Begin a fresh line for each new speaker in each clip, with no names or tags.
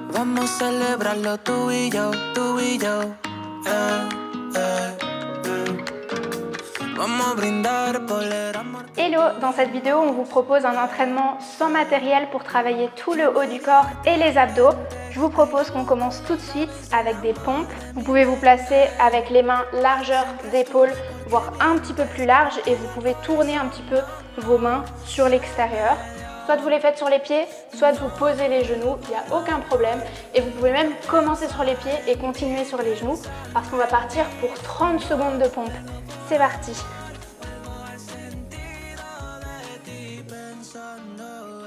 Vamos a celebrarlo tú y yo, tú y yo. Vamos a brindar por el amor.
Hello, dans cette vidéo on vous propose un entraînement sans matériel pour travailler tout le haut du corps et les abdos. Je vous propose qu'on commence tout de suite avec des pompes. Vous pouvez vous placer avec les mains largeur d'épaule, voire un petit peu plus large, et vous pouvez tourner un petit peu vos mains sur l'extérieur. Soit vous les faites sur les pieds, soit vous posez les genoux, il n'y a aucun problème. Et vous pouvez même commencer sur les pieds et continuer sur les genoux parce qu'on va partir pour 30 secondes de pompe. C'est parti.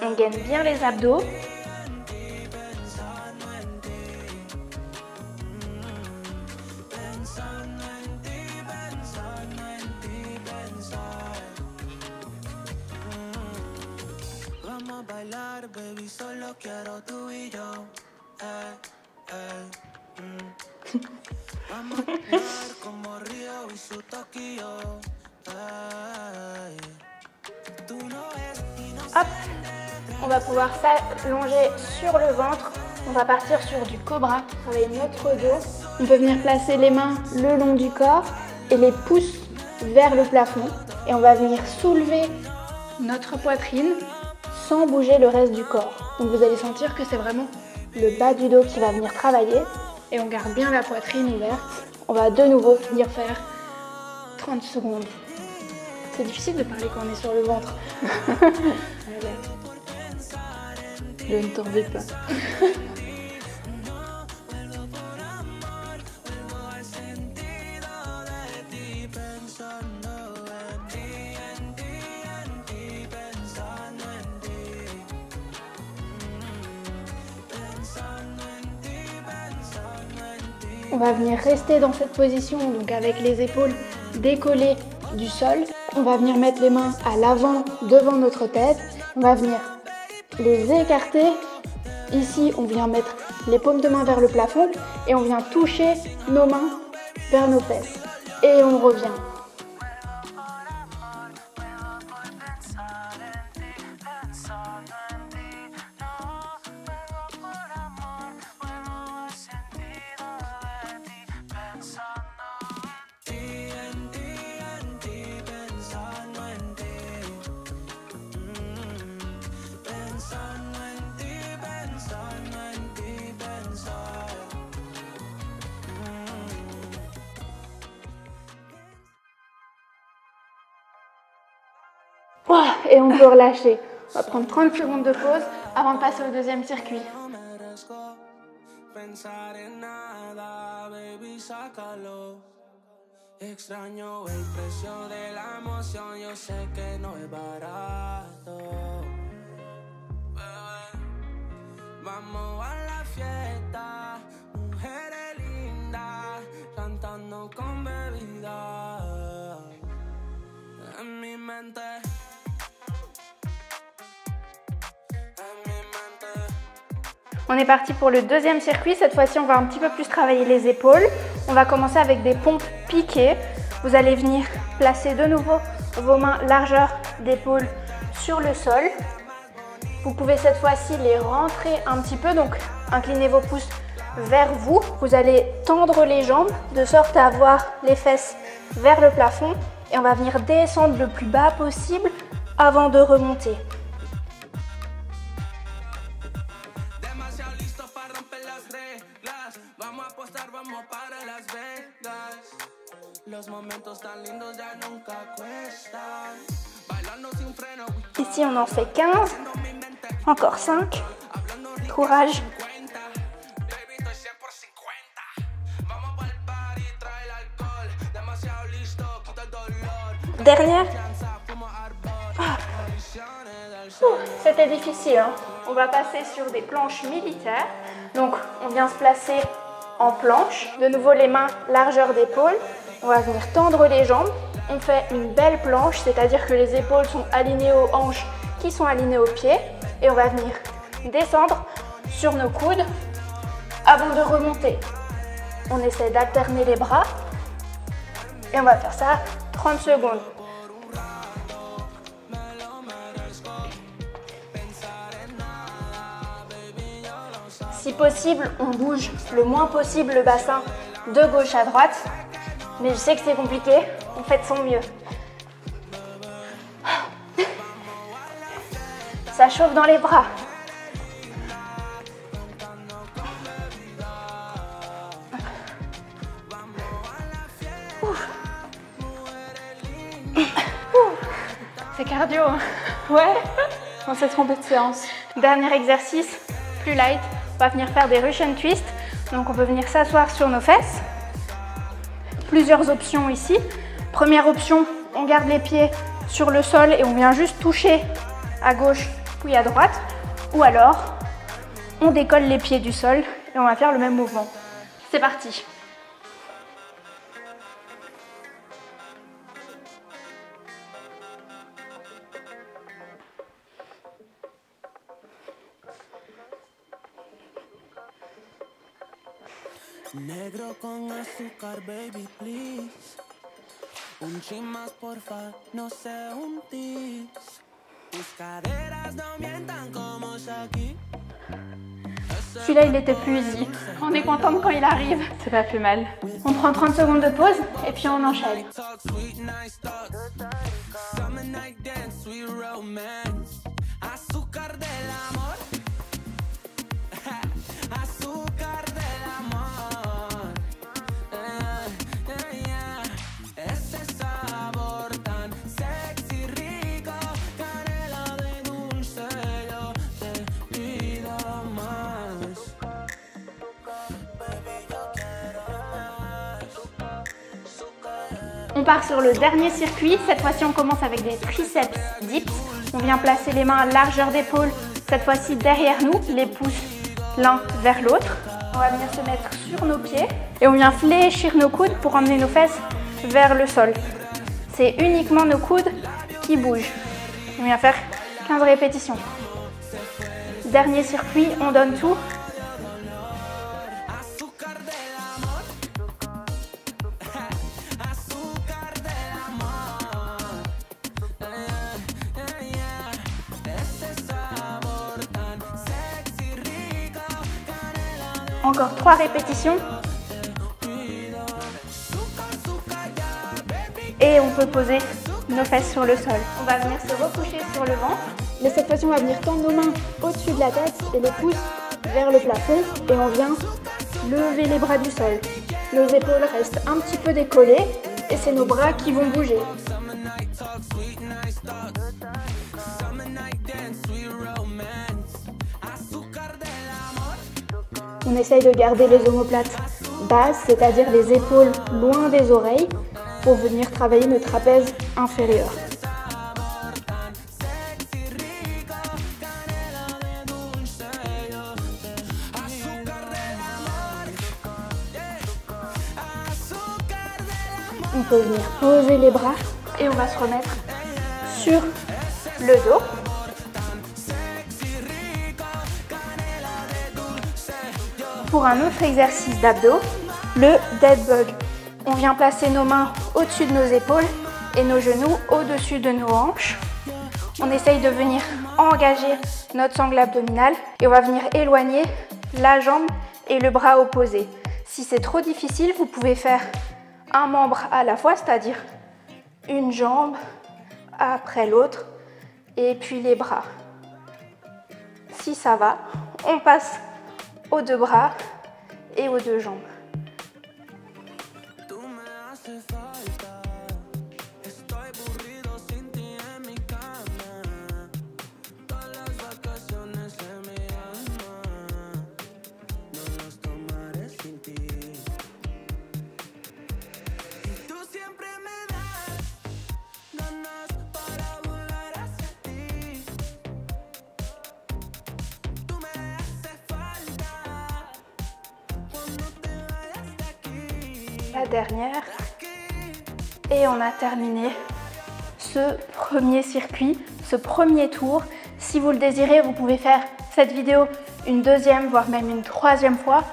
On gaine bien les abdos. Hop, on va pouvoir s'allonger sur le ventre. On va partir sur du cobra, travailler notre dos. On peut venir placer les mains le long du corps et les pouces vers le plafond. Et on va venir soulever notre poitrine sans bouger le reste du corps. Donc vous allez sentir que c'est vraiment le bas du dos qui va venir travailler. Et on garde bien la poitrine ouverte. On va de nouveau venir faire 30 secondes. C'est difficile de parler quand on est sur le ventre. Je ne t'en vais pas. On va venir rester dans cette position, donc avec les épaules décollées du sol. On va venir mettre les mains à l'avant, devant notre tête. On va venir les écarter. Ici, on vient mettre les paumes de main vers le plafond et on vient toucher nos mains vers nos fesses. Et on revient. Et on peut relâcher. On va prendre 30 secondes de pause avant de passer au deuxième circuit. On est parti pour le deuxième circuit. Cette fois-ci, on va un petit peu plus travailler les épaules. On va commencer avec des pompes piquées. Vous allez venir placer de nouveau vos mains largeur d'épaule sur le sol. Vous pouvez cette fois-ci les rentrer un petit peu, donc inclinez vos pouces vers vous. Vous allez tendre les jambes de sorte à avoir les fesses vers le plafond. Et on va venir descendre le plus bas possible avant de remonter. Ici, on en fait 15. Encore 5. Courage. Dernière. C'était difficile, hein. On va passer sur des planches militaires. Donc, on vient se placer en planche. De nouveau, les mains largeur d'épaule. On va venir tendre les jambes. On fait une belle planche, c'est-à-dire que les épaules sont alignées aux hanches qui sont alignées aux pieds. Et on va venir descendre sur nos coudes avant de remonter. On essaie d'alterner les bras. Et on va faire ça 30 secondes. Si possible, on bouge le moins possible le bassin de gauche à droite. Mais je sais que c'est compliqué, on fait de son mieux. Ça chauffe dans les bras. C'est cardio. Ouais. On s'est trompé de séance. Dernier exercice, plus light. On va venir faire des Russian twists. Donc on peut venir s'asseoir sur nos fesses. Plusieurs options ici. Première option, on garde les pieds sur le sol et on vient juste toucher à gauche puis à droite. Ou alors, on décolle les pieds du sol et on va faire le même mouvement. C'est parti.
Negro con azúcar, baby, please. Un chin más, porfa, no sé un tis. Tus caderas no mientan como Shaki.
Celui-là, il était plus easy. On est contente quand il arrive. C'est pas plus mal. On prend 30 secondes de pause et puis on enchaîne. On part sur le dernier circuit. Cette fois-ci, on commence avec des triceps dips. On vient placer les mains à largeur d'épaule. Cette fois-ci derrière nous, les pouces l'un vers l'autre. On va venir se mettre sur nos pieds et on vient fléchir nos coudes pour emmener nos fesses vers le sol. C'est uniquement nos coudes qui bougent. On vient faire 15 répétitions. Dernier circuit, on donne tout. Encore 3 répétitions. Et on peut poser nos fesses sur le sol. On va venir se recoucher sur le ventre. Mais cette fois-ci, on va venir tendre nos mains au-dessus de la tête et les pouces vers le plafond. Et on vient lever les bras du sol. Nos épaules restent un petit peu décollées et c'est nos bras qui vont bouger. On essaye de garder les omoplates basses, c'est-à-dire les épaules loin des oreilles, pour venir travailler nos trapèzes inférieurs. On peut venir poser les bras et on va se remettre sur le dos. Pour un autre exercice d'abdos, le dead bug. On vient placer nos mains au-dessus de nos épaules et nos genoux au-dessus de nos hanches. On essaye de venir engager notre sangle abdominale et on va venir éloigner la jambe et le bras opposé. Si c'est trop difficile, vous pouvez faire un membre à la fois, c'est-à-dire une jambe après l'autre et puis les bras. Si ça va, on passe aux deux bras et aux deux jambes. La dernière et on a terminé ce premier circuit, ce premier tour. Si vous le désirez, vous pouvez faire cette vidéo une deuxième voire même une troisième fois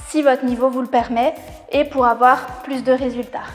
si votre niveau vous le permet et pour avoir plus de résultats.